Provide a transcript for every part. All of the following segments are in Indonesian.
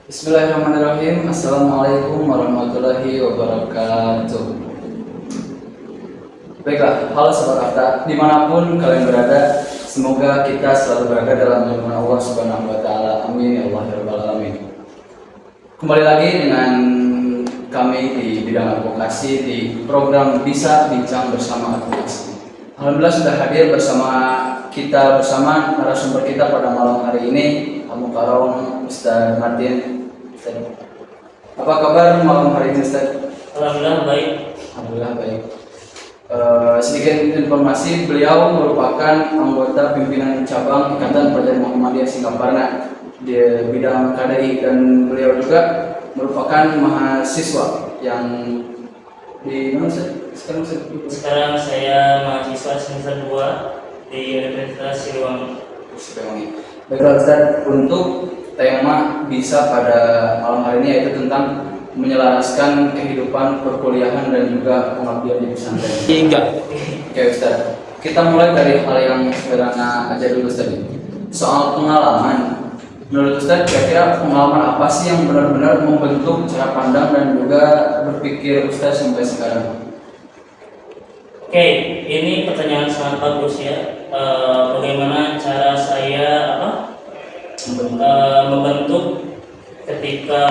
Bismillahirrahmanirrahim. Assalamualaikum warahmatullahi wabarakatuh. Baiklah, halo Sobat Afta, dimanapun kalian berada, semoga kita selalu berada dalam lindungan Allah Subhanahu Wa Taala. Amin ya Allah ya Rabbal Alamin. Kembali lagi dengan kami di bidang advokasi di program Bisa Bincang Bersama Advokasi. Alhamdulillah sudah hadir bersama narasumber kita pada malam hari ini, Al-Mukarram Ustaz Martin. Ustaz, apa kabar malam hari ini Ustaz? Alhamdulillah baik. Alhamdulillah baik. Sedikit informasi, beliau merupakan anggota pimpinan cabang Ikatan Pelajar Muhammadiyah Singaparna di bidang KDI, dan beliau juga merupakan mahasiswa yang di mana Sekarang saya mahasiswa semester 2 di Universitas Siliwangi. Baiklah Ustaz, untuk tema Bisa pada malam hari ini yaitu tentang menyelaraskan kehidupan perkuliahan dan juga pengabdian di pesantren. Enggak. Oke Ustaz, kita mulai dari hal yang sederhana aja dulu Ustaz. Soal pengalaman, menurut Ustaz kira-kira pengalaman apa sih yang benar-benar membentuk cara pandang dan juga berpikir Ustaz sampai sekarang? Oke, ini pertanyaan sangat bagus ya. Bagaimana cara saya membentuk ketika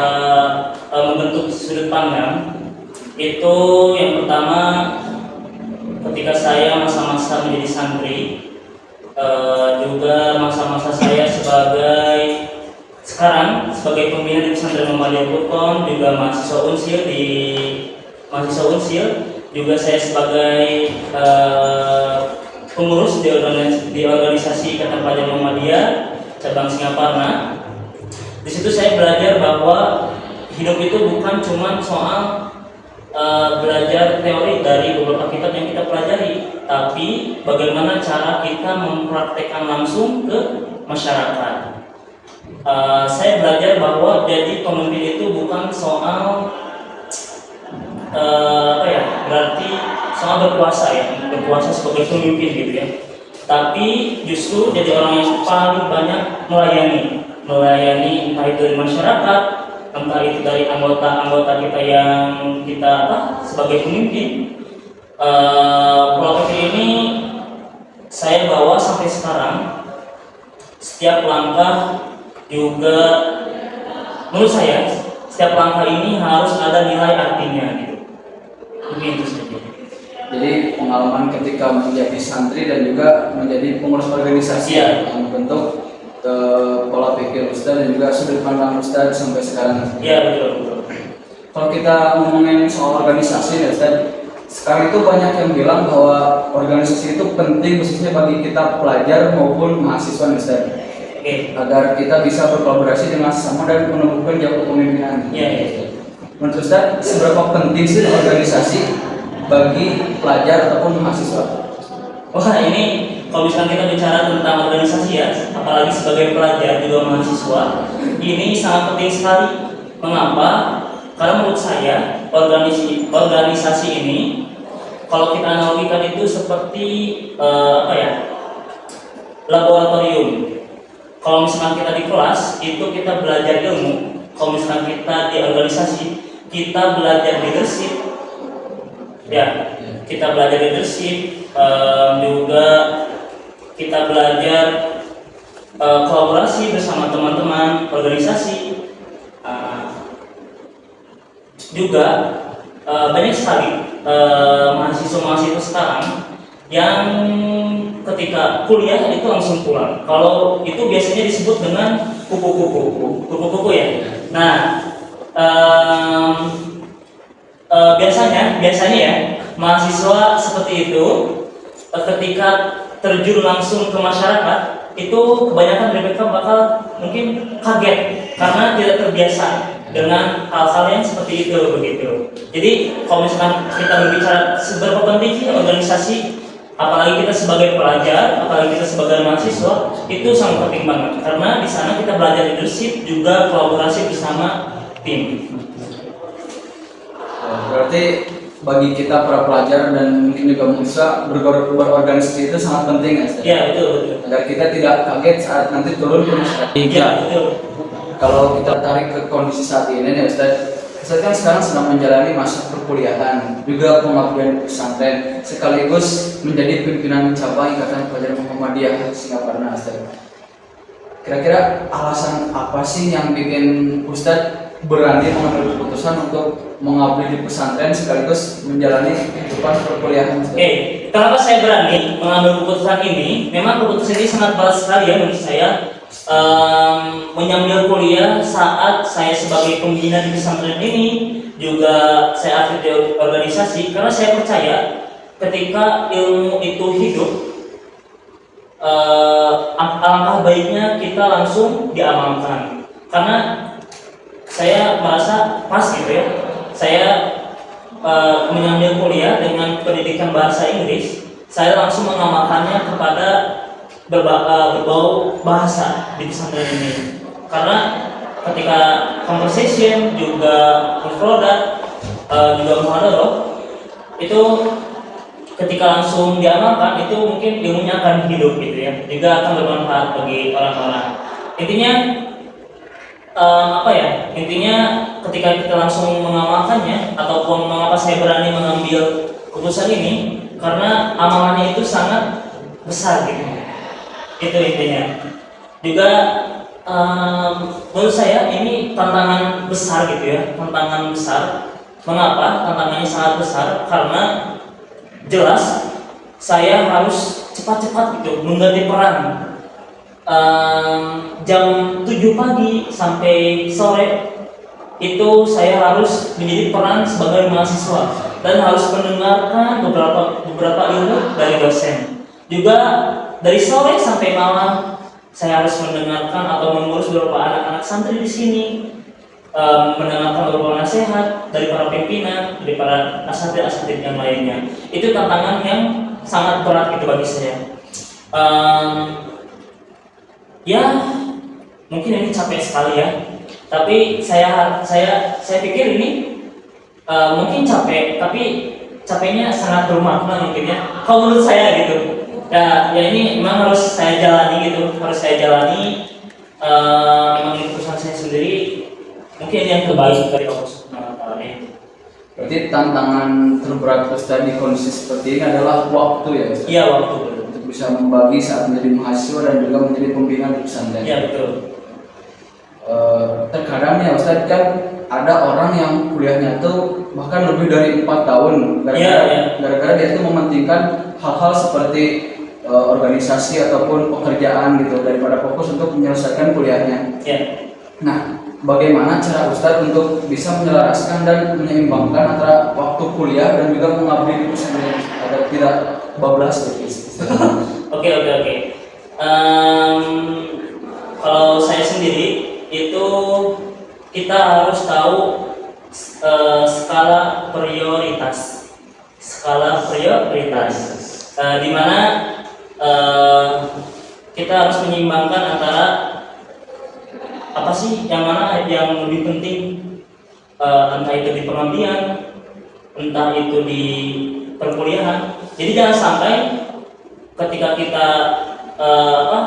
membentuk sudut pandang itu? Yang pertama, ketika saya masa-masa menjadi santri, juga masa-masa saya sekarang sebagai pembina di pesantren Muhammadiyah Buton, juga mahasiswa unsil, juga saya sebagai pengurus di organisasi Ikatan Pelajar Muhammadiyah cabang Singaparna. Di situ saya belajar bahwa hidup itu bukan cuma soal belajar teori dari beberapa kitab yang kita pelajari, tapi bagaimana cara kita mempraktekkan langsung ke masyarakat. Saya belajar bahwa jadi pemimpin itu bukan soal berarti soal berkuasa sebagai pemimpin gitu ya, tapi justru jadi orang yang paling banyak melayani entah itu dari masyarakat, entah itu dari anggota kita yang kita sebagai pemimpin. Pola pikir ini saya bawa sampai sekarang. Setiap langkah juga menurut saya setiap langkah ini harus ada nilai artinya gitu. Begitu saja. Jadi pengalaman ketika menjadi santri dan juga menjadi pengurus organisasi yang membentuk pola pikir Ustaz dan juga sudut pandang Ustaz sampai sekarang. Iya, betul. Kalau kita ngomongin soal organisasi ya Ustaz, sekarang itu banyak yang bilang bahwa organisasi itu penting khususnya bagi kita pelajar maupun mahasiswa Ustaz. Agar kita bisa berkolaborasi dengan sesama dan menumbuhkan jauh kepemimpinan. Iya. Menurut Ustaz, seberapa penting sih organisasi bagi pelajar ataupun mahasiswa? Wah, ini kalau misalnya kita bicara tentang organisasi ya, apalagi sebagai pelajar juga mahasiswa, ini sangat penting sekali. Mengapa? Karena menurut saya organisasi ini, kalau kita analogikan itu seperti laboratorium. Kalau misalkan kita di kelas itu kita belajar ilmu, kalau misalkan kita di organisasi kita belajar leadership, ya kita belajar leadership, juga kita belajar kolaborasi bersama teman-teman organisasi. Juga banyak sekali mahasiswa sekarang yang ketika kuliah itu langsung pulang. Kalau itu biasanya disebut dengan kupu-kupu ya. Nah, biasanya ya mahasiswa seperti itu ketika terjun langsung ke masyarakat itu kebanyakan dari mereka bakal mungkin kaget karena tidak terbiasa dengan hal-hal yang seperti itu begitu. Jadi kalau misalkan kita berbicara seberapa penting sih organisasi, apalagi kita sebagai pelajar, apalagi kita sebagai mahasiswa, itu sangat penting banget karena di sana kita belajar leadership juga kolaborasi bersama tim. Berarti bagi kita para pelajar dan mungkin juga mahasiswa berorganisasi itu sangat penting ya Ustaz? Iya betul. Agar kita tidak kaget saat nanti turun ke masyarakat. Iya betul. kalau kita tarik ke kondisi saat ini nih Ustaz kan sekarang sedang menjalani masa perkuliahan, juga pengabdian pesantren, sekaligus menjadi pimpinan cabang Ikatan Pelajar Muhammadiyah Singaparna Ustaz. Kira-kira alasan apa sih yang bikin Ustaz berani mengambil keputusan untuk mengabdi di pesantren sekaligus menjalani kehidupan perkuliahan Ustaz? Oke, kenapa saya berani mengambil keputusan ini? Memang keputusan ini sangat berat sekali ya menurut saya. Menyambil kuliah saat saya sebagai pembina di pesantren ini, juga saya aktif di organisasi, karena saya percaya ketika ilmu itu hidup, alangkah baiknya kita langsung diamalkan. Karena saya merasa pas gitu ya, saya menyambil kuliah dengan pendidikan bahasa Inggris, saya langsung mengamalkannya kepada berbau bahasa di pesantren ini. Karena ketika conversation, juga produk, juga muhadharah, itu ketika langsung diamalkan itu mungkin ilmunya akan hidup gitu ya, juga akan bermanfaat bagi orang-orang. Intinya intinya ketika kita langsung mengamalkannya, ataupun mengapa saya berani mengambil keputusan ini, karena amalannya itu sangat besar gitu. Itu intinya. Juga menurut saya ini tantangan besar gitu ya, tantangan besar. Mengapa tantangannya sangat besar? Karena jelas saya harus cepat-cepat gitu mengganti peran. Jam 7 pagi sampai sore itu saya harus menjadi peran sebagai mahasiswa dan harus mendengarkan beberapa ilmu dari dosen. Juga dari sore sampai malam saya harus mendengarkan atau mengurus beberapa anak-anak santri di sini, mendengarkan beberapa nasihat dari para pimpinan, dari para asatidz yang lainnya. Itu tantangan yang sangat berat gitu bagi saya. Ya mungkin ini capek sekali ya, tapi saya pikir ini mungkin capek, tapi capeknya sangat bermakna mungkin ya, kalau menurut saya gitu. Ya ini memang harus saya jalani gitu, memang ini keputusan saya sendiri, mungkin ini yang terbaik dari Allah Subhanahu wa Ta'ala. Berarti tantangan terberat Ustaz di kondisi seperti ini adalah waktu ya Ustaz? Iya, waktu. Untuk bisa membagi saat menjadi mahasiswa dan juga menjadi pembina di pesantren. Iya, betul. Terkadang ya Ustaz kan ada orang yang kuliahnya tuh bahkan lebih dari 4 tahun gara-gara dia tuh mementingkan hal-hal seperti organisasi ataupun pekerjaan gitu daripada fokus untuk menyelesaikan kuliahnya. Yeah. Nah, bagaimana cara Ustadz untuk bisa menyelaraskan dan menyeimbangkan antara waktu kuliah dan juga mengabdi di pesantren agar tidak bablas gitu? Oke. Kalau saya sendiri itu kita harus tahu skala prioritas, di mana kita harus menyeimbangkan antara apa sih yang mana yang lebih penting, entah itu di pengabdian, entah itu di perkuliahan. Jadi jangan sampai ketika kita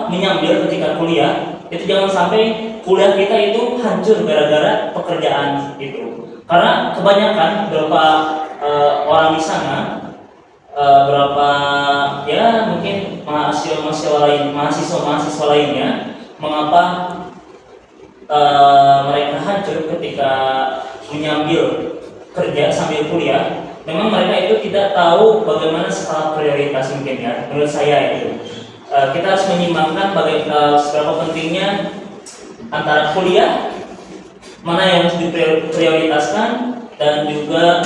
menyambil ketika kuliah, itu jangan sampai kuliah kita itu hancur gara-gara pekerjaan gitu. Karena kebanyakan beberapa orang di sana, beberapa ya mungkin mahasiswa lainnya, mengapa mereka hancur ketika menyambil kerja sambil kuliah? Memang mereka itu tidak tahu bagaimana skala prioritas mungkin ya. Menurut saya itu kita harus menyimbangkan seberapa pentingnya antara kuliah, mana yang harus diprioritaskan, dan juga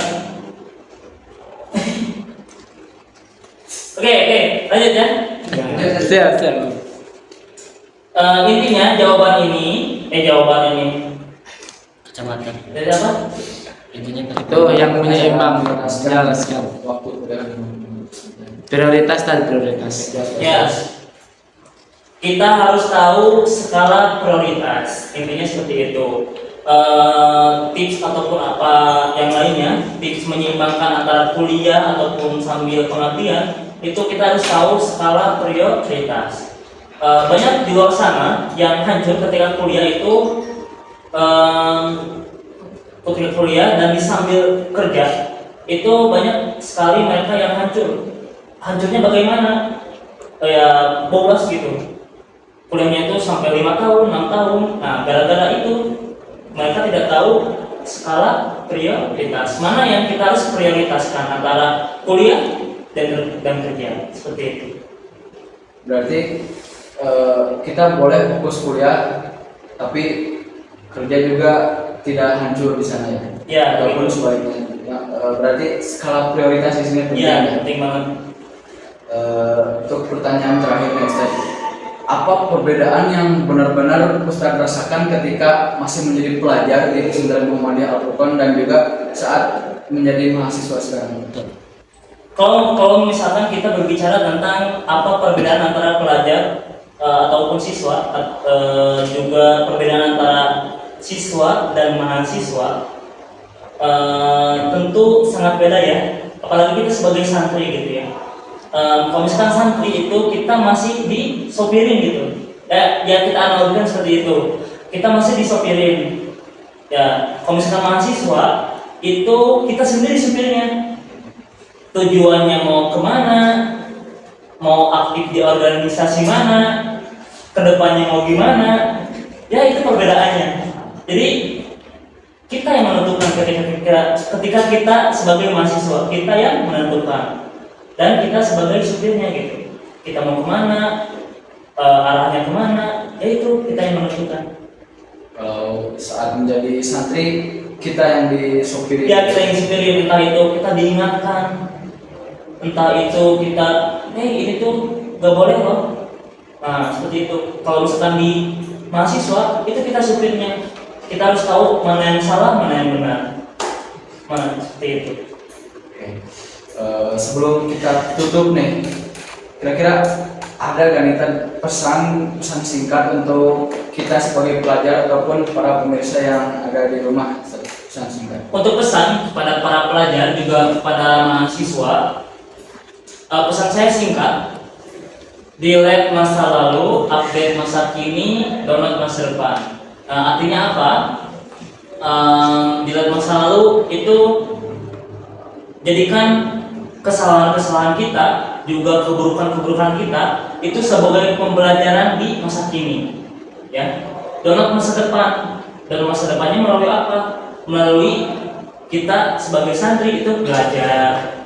Oke, lanjut ya. Siap. Intinya jawaban ini kacamata dari apa? intinya Itu yang menyeimbang menjelaskan waktu prioritas dan prioritas. Ya, kita harus tahu skala prioritas. Intinya seperti itu. Tips ataupun apa yang lainnya, tips menyeimbangkan antara kuliah ataupun sambil pengabdian, itu kita harus tahu skala prioritas. Banyak di luar sana yang hancur ketika kuliah itu kuliah dan sambil kerja itu banyak sekali mereka yang hancur. Hancurnya bagaimana? Kayak bolos gitu. Kuliahnya itu sampai 5 tahun, 6 tahun. Nah, gara-gara itu mereka tidak tahu skala prioritas. Mana yang kita harus prioritaskan antara kuliah dan kerja. Seperti itu. Berarti kita boleh fokus kuliah, tapi kerja juga tidak hancur di sana ya. Ya, Ataupun begitu. sebaliknya. Berarti skala prioritas di sini penting. Iya, ya? penting banget. Untuk pertanyaan terakhir nih Ustaz, apa perbedaan yang benar-benar Ustaz rasakan ketika masih menjadi pelajar di Pesantren Muhammadiyah Al-Furqan dan juga saat menjadi mahasiswa sekarang? Kalau misalkan kita berbicara tentang apa perbedaan antara pelajar ataupun siswa, juga perbedaan antara siswa dan mahasiswa, tentu sangat beda ya. Apalagi kita sebagai santri gitu ya. Kalau misalkan santri itu kita masih disopirin gitu. Ya kita analogikan seperti itu. Kita masih disopirin. Ya, kalau misalkan mahasiswa itu kita sendiri supirnya. Tujuannya mau kemana, mau aktif di organisasi mana, kedepannya mau gimana, ya itu perbedaannya. Jadi kita yang menentukan ketika kita sebagai mahasiswa, kita yang menentukan dan kita sebagai supirnya gitu. Kita mau kemana, arahnya kemana, ya itu kita yang menentukan. Kalau saat menjadi santri kita yang disopiri. Ya kita yang supir, entah itu kita diingatkan, entah itu kita, ini tuh gak boleh loh. Nah seperti itu. Kalau misalkan di mahasiswa itu kita supirnya, kita harus tahu mana yang salah, mana yang benar, mana seperti itu. Oke. Sebelum kita tutup nih, kira-kira ada gak nih pesan singkat untuk kita sebagai pelajar ataupun para pemirsa yang ada di rumah? Pesan singkat. Untuk pesan kepada para pelajar juga kepada mahasiswa, pesan saya singkat: delete masa lalu, update masa kini, download masa depan. Artinya apa? Delete masa lalu itu jadikan kesalahan-kesalahan kita, juga keburukan-keburukan kita itu sebagai pembelajaran di masa kini. Ya, download masa depan. Dan masa depannya melalui apa? Melalui kita sebagai santri itu belajar,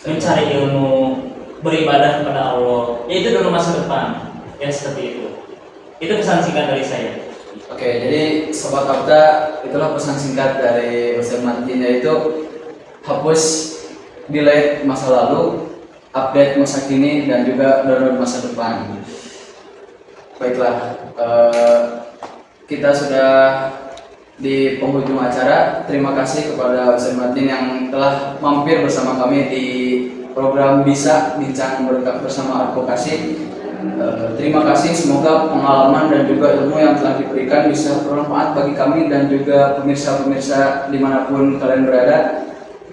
mencari ilmu, beribadah kepada Allah. Yaitu dalam masa depan. Ya seperti itu. Itu pesan singkat dari saya. Oke, jadi Sobat Abda, itulah pesan singkat dari Ustaz Martin, yaitu hapus, delete masa lalu, update masa kini, dan juga download masa depan. Baiklah, kita sudah di penghujung acara. Terima kasih kepada Ustaz Martin yang telah mampir bersama kami di program Bisa Bincang Bersama Advokasi. Terima kasih, semoga pengalaman dan juga ilmu yang telah diberikan bisa bermanfaat bagi kami dan juga pemirsa-pemirsa dimanapun kalian berada.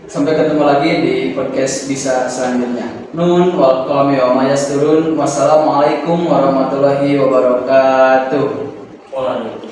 Sampai ketemu lagi di podcast Bisa selanjutnya. Nun wal qalami wa ma yasturun. Wassalamualaikum warahmatullahi wabarakatuh. Waalaikumsalam.